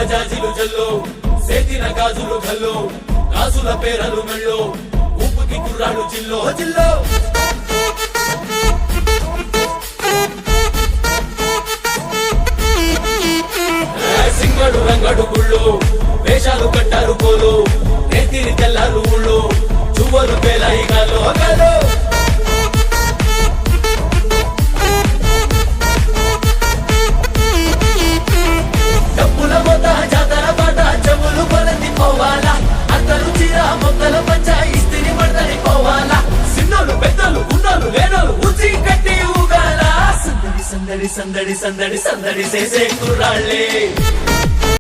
జాజిలు జల్లో సేతిన గాజులు గల్లో గాజుల పేరలు మెళ్ళో ఊపుకి కుర్రాడు జిల్లో జిల్లో సింగడు రంగడు గుళ్ళు వేషాలు కట్టారు కోలు నేతిరి తెల్లారు ఊళ్ళు చువ్వలు పేలాయి గాలో గాలో డబ్బుల మొత్త జాతర పాట చెవులు కొలది పోవాలా అందరూ చీర మొక్కల పంచ ఇస్తిరి పడదని పోవాలా సిన్నోలు పెద్దలు ఉన్నోలు లేనోలు ఉచి కట్టి ఊగాల సందడి సందడి సందడి సందడి సందడి చేసే కుర్రాళ్ళే